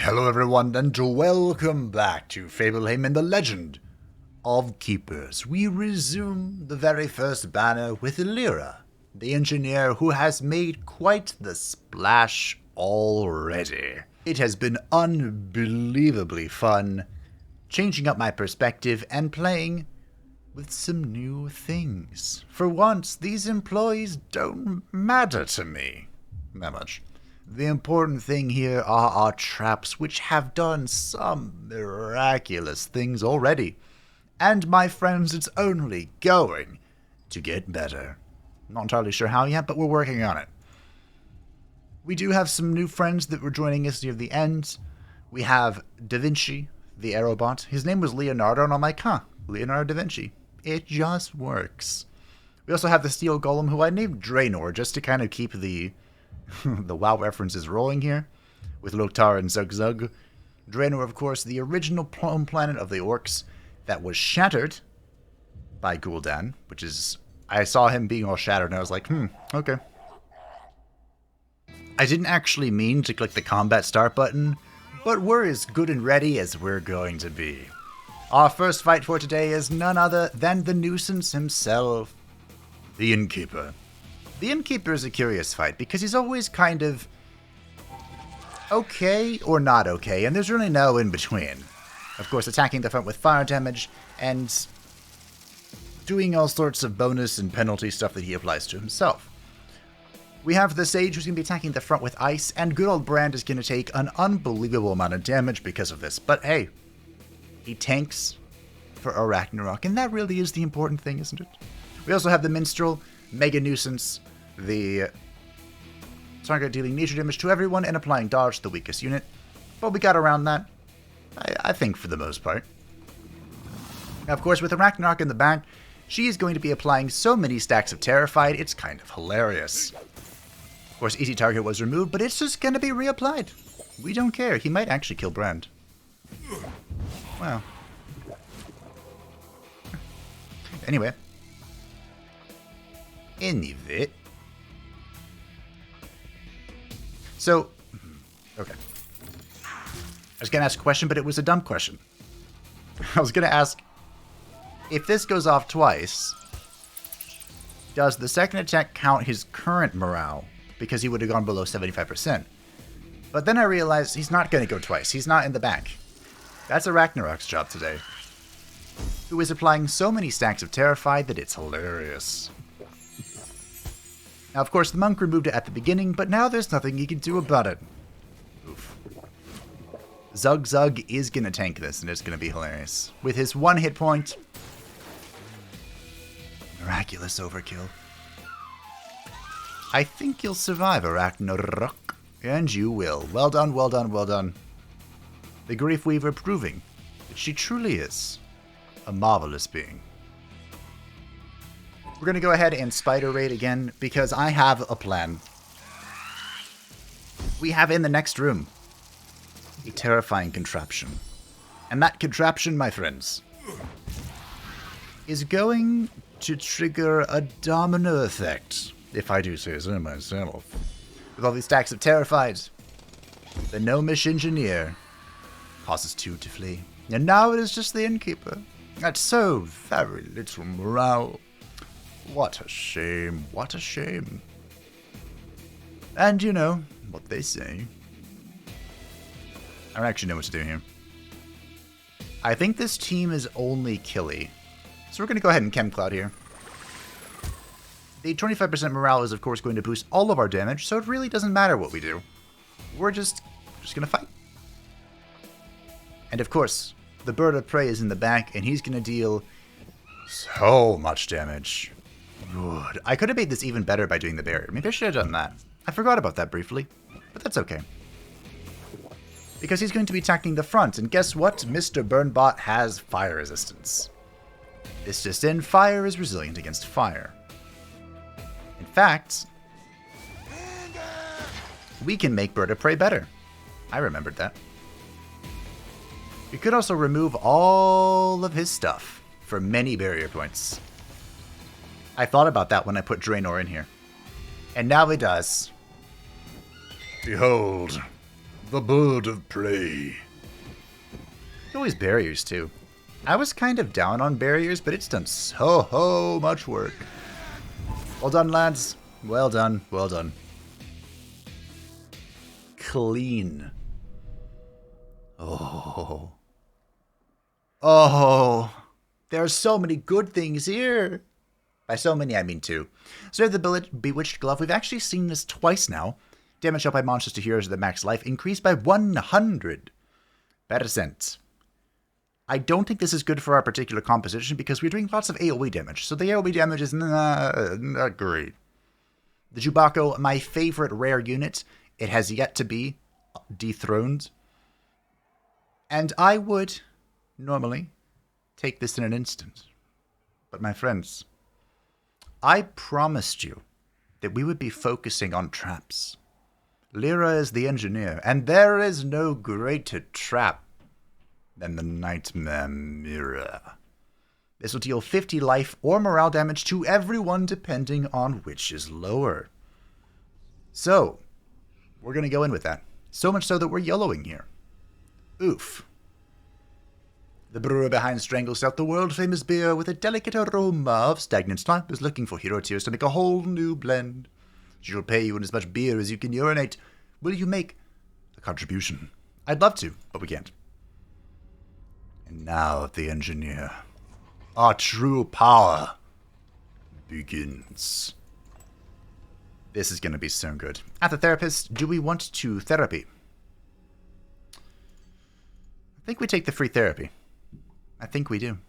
Hello everyone, and welcome back to Fableheim and the Legend of Keepers. We resume the very first banner with Lyra, the engineer who has made quite the splash already. It has been unbelievably fun, changing up my perspective and playing with some new things. For once, these employees don't matter to me that much. The important thing here are our traps, which have done some miraculous things already. And my friends, it's only going to get better. Not entirely sure how yet, but we're working on it. We do have some new friends that were joining us near the end. We have Da Vinci, the aerobot. His name was Leonardo, and I'm like, Leonardo da Vinci. It just works. We also have the Steel Golem, who I named Draenor, just to kind of keep the WoW references rolling here, with Loktar and Zug Zug. Draenor, of course, the original home planet of the orcs that was shattered by Gul'dan, which is... I saw him being all shattered, and I was like, okay. I didn't actually mean to click the combat start button, but we're as good and ready as we're going to be. Our first fight for today is none other than the nuisance himself, the Innkeeper. The Innkeeper is a curious fight, because he's always kind of okay or not okay, and there's really no in-between. Of course, attacking the front with fire damage, and doing all sorts of bonus and penalty stuff that he applies to himself. We have the Sage, who's going to be attacking the front with ice, and good old Brand is going to take an unbelievable amount of damage because of this. But hey, he tanks for a Ragnarok, and that really is the important thing, isn't it? We also have the Minstrel, Mega Nuisance, the target dealing nature damage to everyone and applying dodge to the weakest unit. But we got around that, I think, for the most part. Now, of course, with the Ragnarok in the back, she is going to be applying so many stacks of Terrified, it's kind of hilarious. Of course, easy target was removed, but it's just going to be reapplied. We don't care. He might actually kill Brand. Wow. Anyway. So, okay. I was going to ask a question, but it was a dumb question. I was going to ask, if this goes off twice, does the second attack count his current morale? Because he would have gone below 75%. But then I realized he's not going to go twice. He's not in the back. That's a Ragnarok's job today. Who is applying so many stacks of Terrified that it's hilarious. Now, of course, the monk removed it at the beginning, but now there's nothing he can do about it. Oof. Zug Zug is going to tank this, and it's going to be hilarious. With his one hit point. Miraculous overkill. I think you'll survive, Arachnarok. And you will. Well done, well done, well done. The Grief Weaver proving that she truly is a marvelous being. We're going to go ahead and Spider Raid again, because I have a plan. We have in the next room a terrifying contraption. And that contraption, my friends, is going to trigger a domino effect, if I do say so myself. With all these stacks of Terrified, the Gnomish Engineer causes two to flee. And now it is just the Innkeeper. That's so very little morale. What a shame, what a shame. And you know what they say. I don't actually know what to do here. I think this team is only killy. So we're going to go ahead and Chem Cloud here. The 25% morale is, of course, going to boost all of our damage, so it really doesn't matter what we do. We're just going to fight. And, of course, the Bird of Prey is in the back, and he's going to deal so much damage. Good. I could have made this even better by doing the barrier. Maybe I should have done that. I forgot about that briefly, but that's okay. Because he's going to be attacking the front, and guess what? Mr. Burnbot has fire resistance. This just in, fire is resilient against fire. In fact, we can make Bird of Prey better. I remembered that. We could also remove all of his stuff for many barrier points. I thought about that when I put Draenor in here. And now he does. Behold, The bird of prey. Always barriers, too. I was kind of down on barriers, but it's done so much work. Well done, lads. Well done. Well done. Clean. Oh. Oh. There are so many good things here. By so many, I mean two. So the Bewitched Glove. We've actually seen this twice now. Damage dealt by monsters to heroes with the max life increased by 100%. I don't think this is good for our particular composition because we're doing lots of AoE damage. So the AoE damage is not great. The Jubako, my favorite rare unit. It has yet to be dethroned. And I would, normally, take this in an instant. But my friends, I promised you that we would be focusing on traps. Lyra is the engineer, and there is no greater trap than the Nightmare Mirror. This will deal 50 life or morale damage to everyone depending on which is lower. So, we're going to go in with that. So much so that we're yellowing here. Oof. The brewer behind Strangle Stout, the world-famous beer with a delicate aroma of stagnant slop, is looking for hero tears to make a whole new blend. She will pay you in as much beer as you can urinate. Will you make a contribution? I'd love to, but we can't. And now the engineer. Our true power begins. This is going to be so good. At the therapist, do we want to therapy? I think we take the free therapy. I think we do.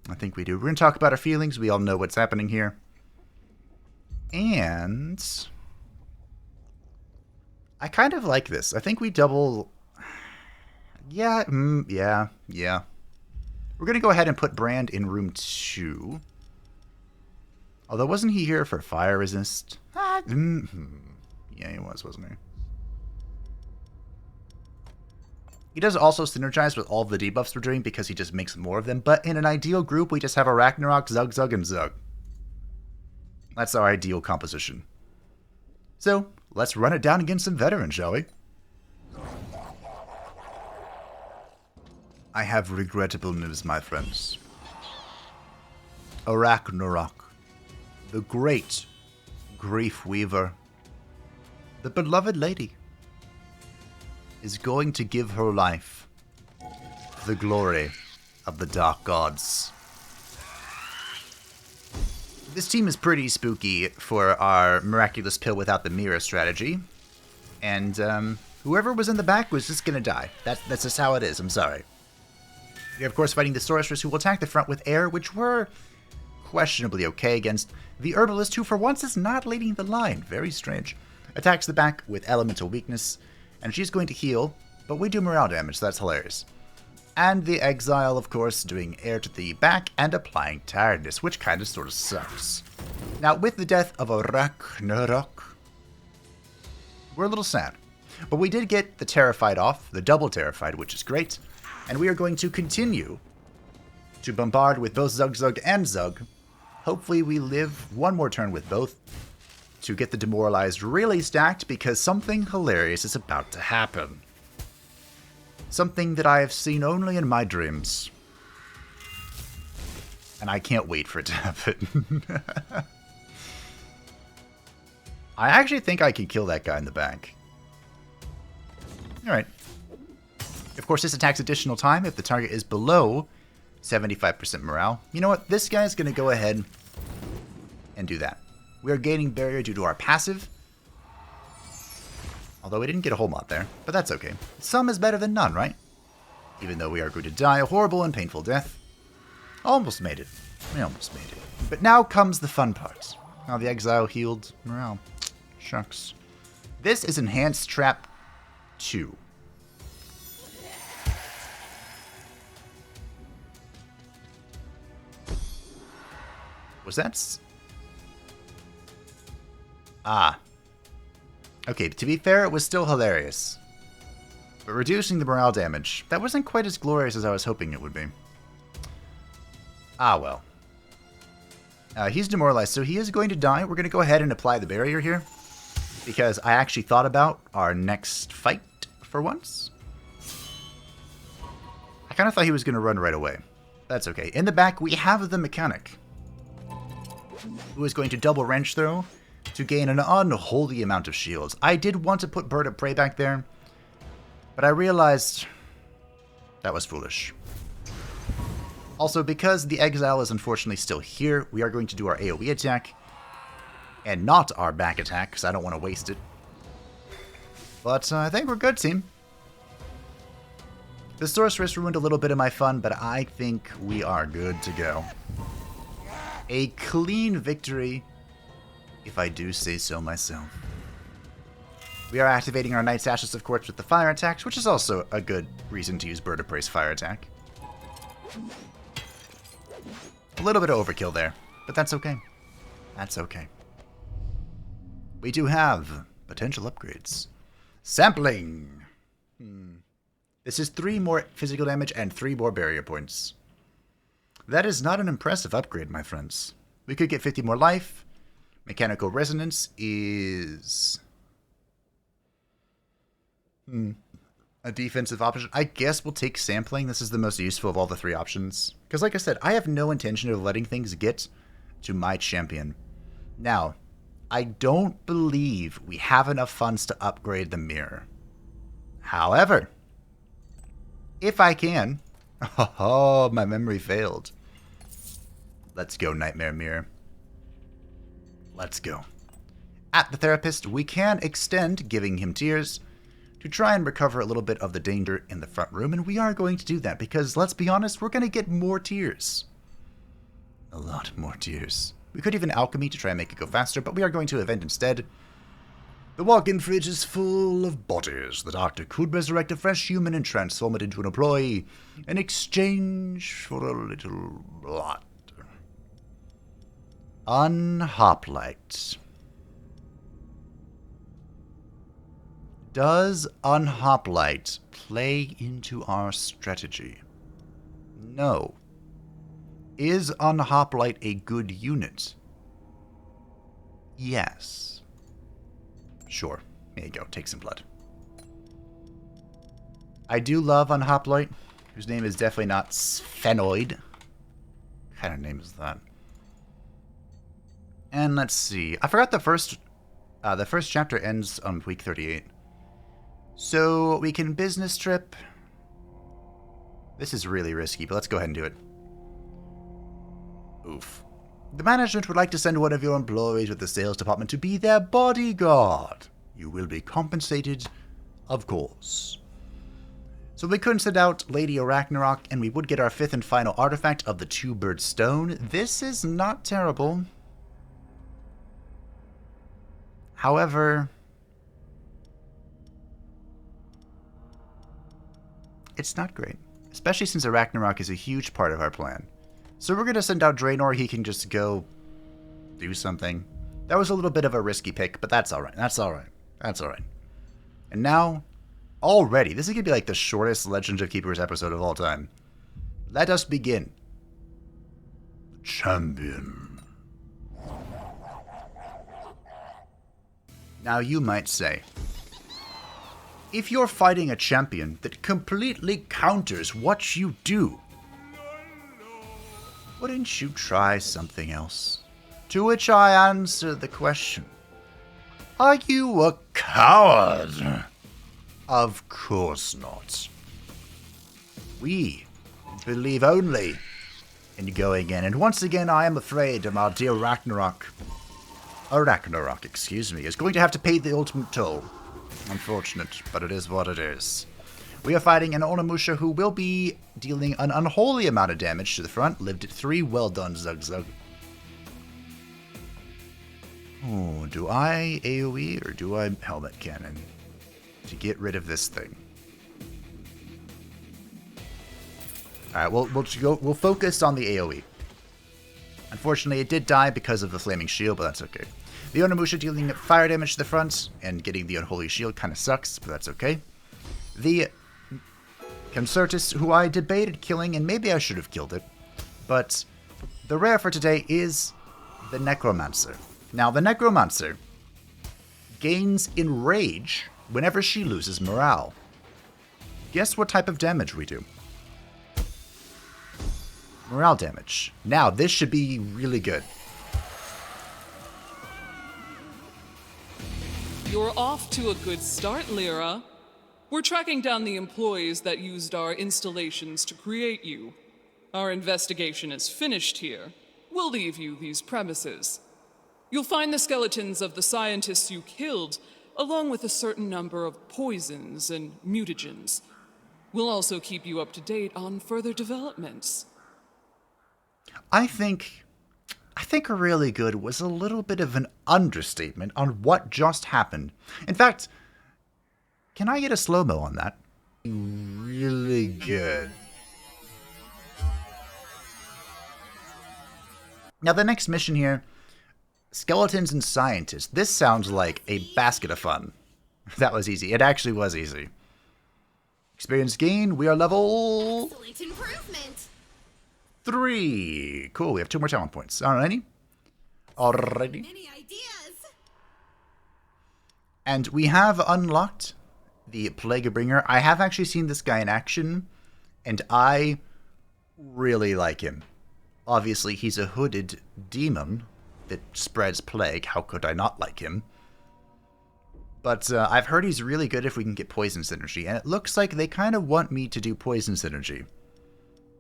We're going to talk about our feelings. We all know what's happening here. And I kind of like this. I think we double... Yeah. We're going to go ahead and put Brand in room 2. Although, wasn't he here for fire resist? Yeah, he was, wasn't he? He does also synergize with all the debuffs we're doing because he just makes more of them. But in an ideal group, we just have a Ragnarok, Zug, Zug, and Zug. That's our ideal composition. So, let's run it down against some veterans, shall we? I have regrettable news, my friends. Ragnarok, the great grief weaver, the beloved lady, is going to give her life for the glory of the Dark Gods. This team is pretty spooky for our miraculous pill without the mirror strategy. And whoever was in the back was just going to die. That's just how it is, I'm sorry. We're of course fighting the Sorceress, who will attack the front with air, which we're questionably okay against. The Herbalist, who for once is not leading the line, very strange, attacks the back with elemental weakness, and she's going to heal, but we do morale damage, so that's hilarious. And the Exile, of course, doing air to the back and applying tiredness, which kind of sort of sucks. Now, with the death of a Ragnarok, we're a little sad. But we did get the Terrified off, the double Terrified, which is great. And we are going to continue to bombard with both Zug, Zug, and Zug. Hopefully we live one more turn with both to get the Demoralized really stacked, because something hilarious is about to happen. Something that I have seen only in my dreams. And I can't wait for it to happen. I actually think I can kill that guy in the back. Alright. Of course, this attacks additional time if the target is below 75% morale. You know what? This guy's going to go ahead and do that. We are gaining barrier due to our passive. Although we didn't get a whole lot there, but that's okay. Some is better than none, right? Even though we are going to die a horrible and painful death. Almost made it. We almost made it. But now comes the fun part. Now the Exile healed morale. Shucks. This is Enhanced Trap 2. Was that... Ah. Okay, to be fair, it was still hilarious. But reducing the morale damage, that wasn't quite as glorious as I was hoping it would be. Ah, well. He's demoralized, so he is going to die. We're going to go ahead and apply the barrier here, because I actually thought about our next fight for once. I kind of thought he was going to run right away. That's okay. In the back, we have the mechanic, who is going to double wrench throw to gain an unholy amount of shields. I did want to put Bird of Prey back there, but I realized that was foolish. Also, because the Exile is unfortunately still here, we are going to do our AoE attack, and not our back attack, because I don't want to waste it. But I think we're good, team. The Sorceress ruined a little bit of my fun, but I think we are good to go. A clean victory, if I do say so myself. We are activating our Knight's Ashes, of course, with the fire attacks, which is also a good reason to use Bird of Prey's fire attack. A little bit of overkill there, but that's okay. That's okay. We do have potential upgrades. Sampling! This is 3 more physical damage and 3 more barrier points. That is not an impressive upgrade, my friends. We could get 50 more life. Mechanical Resonance is a defensive option. I guess we'll take Sampling. This is the most useful of all the 3 options. Because like I said, I have no intention of letting things get to my champion. Now, I don't believe we have enough funds to upgrade the mirror. However, if I can... Oh, my memory failed. Let's go, Nightmare Mirror. Let's go. At the Therapist, we can extend giving him tears to try and recover a little bit of the danger in the front room, and we are going to do that because, let's be honest, we're going to get more tears. A lot more tears. We could even alchemy to try and make it go faster, but we are going to event instead. The walk-in fridge is full of bodies. The doctor could resurrect a fresh human and transform it into an employee in exchange for a little blood. Unhoplite. Does Unhoplite play into our strategy? No. Is Unhoplite a good unit? Yes. Sure. There you go. Take some blood. I do love Unhoplite, whose name is definitely not Sphenoid. What kind of name is that? And let's see. I forgot the first chapter ends on week 38. So we can business trip. This is really risky, but let's go ahead and do it. Oof. The management would like to send one of your employees with the sales department to be their bodyguard. You will be compensated, of course. So we couldn't send out Lady Ragnarok, and we would get our 5th and final artifact of the Two-Bird Stone. This is not terrible. However, it's not great. Especially since Ragnarok is a huge part of our plan. So we're going to send out Draenor. He can just go do something. That was a little bit of a risky pick, but that's alright. That's alright. That's alright. And now, already, this is going to be like the shortest Legends of Keepers episode of all time. Let us begin. Champion. Now you might say, if you're fighting a champion that completely counters what you do, wouldn't you try something else? To which I answer the question, are you a coward? Of course not. We believe only in going in, and once again I am afraid of our dear Ragnarok. Ragnarok, excuse me, is going to have to pay the ultimate toll. Unfortunate, but it is what it is. We are fighting an Onimusha who will be dealing an unholy amount of damage to the front. Lived at 3. Well done, Zug Zug. Oh, do I AoE or do I Helmet Cannon to get rid of this thing? Alright, we'll focus on the AoE. Unfortunately, it did die because of the Flaming Shield, but that's okay. The Onimusha dealing fire damage to the front and getting the Unholy Shield kind of sucks, but that's okay. The Concertus, who I debated killing, and maybe I should have killed it, but the rare for today is the Necromancer. Now, the Necromancer gains Enrage whenever she loses morale. Guess what type of damage we do? Morale damage. Now, this should be really good. You're off to a good start, Lyra. We're tracking down the employees that used our installations to create you. Our investigation is finished here. We'll leave you these premises. You'll find the skeletons of the scientists you killed, along with a certain number of poisons and mutagens. We'll also keep you up to date on further developments. I think really good was a little bit of an understatement on what just happened. In fact, can I get a slow-mo on that? Really good. Now the next mission here, skeletons and scientists. This sounds like a basket of fun. That was easy. It actually was easy. Experience gain, we are level... Excellent improvement. 3. Cool, we have 2 more talent points. Alrighty. Alrighty. Any ideas? And we have unlocked the Plaga Bringer. I have actually seen this guy in action, and I really like him. Obviously, he's a hooded demon that spreads plague. How could I not like him? But I've heard he's really good if we can get poison synergy, and it looks like they kind of want me to do poison synergy.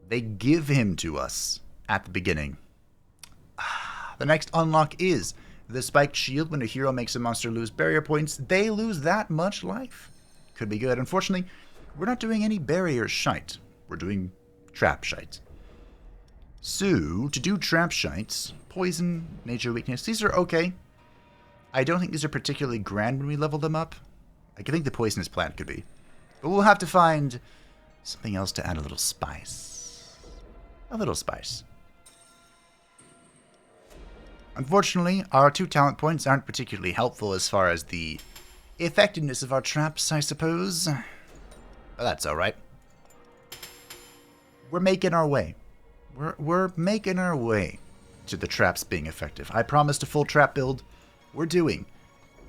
They give him to us at the beginning. The next unlock is the spiked shield. When a hero makes a monster lose barrier points, they lose that much life. Could be good. Unfortunately, we're not doing any barrier shite. We're doing trap shite. So, to do trap shites, poison, nature weakness, these are okay. I don't think these are particularly grand when we level them up. I think the poisonous plant could be. But we'll have to find something else to add a little spice. A little spice. Unfortunately, our 2 talent points aren't particularly helpful as far as the effectiveness of our traps, I suppose. But that's alright. We're making our way. We're making our way to the traps being effective. I promised a full trap build. We're doing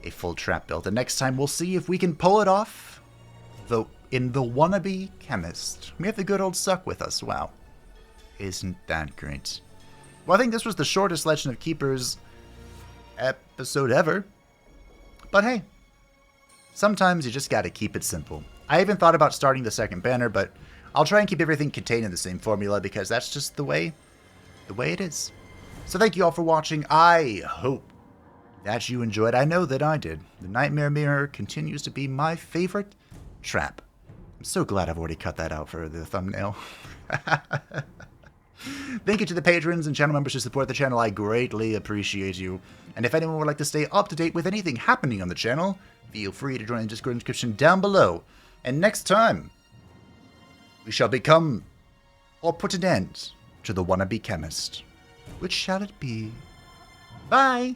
a full trap build. And next time we'll see if we can pull it off. Though in the wannabe chemist. We have the good old Suck with us. Wow. Isn't that great? Well, I think this was the shortest Legend of Keepers episode ever. But hey, sometimes you just gotta keep it simple. I even thought about starting the second banner, but I'll try and keep everything contained in the same formula because that's just the way it is. So thank you all for watching. I hope that you enjoyed. I know that I did. The Nightmare Mirror continues to be my favorite trap. I'm so glad I've already cut that out for the thumbnail. Thank you to the patrons and channel members who support the channel. I greatly appreciate you. And if anyone would like to stay up to date with anything happening on the channel, feel free to join the Discord description down below. And next time, we shall become, or put an end to the wannabe chemist. Which shall it be? Bye!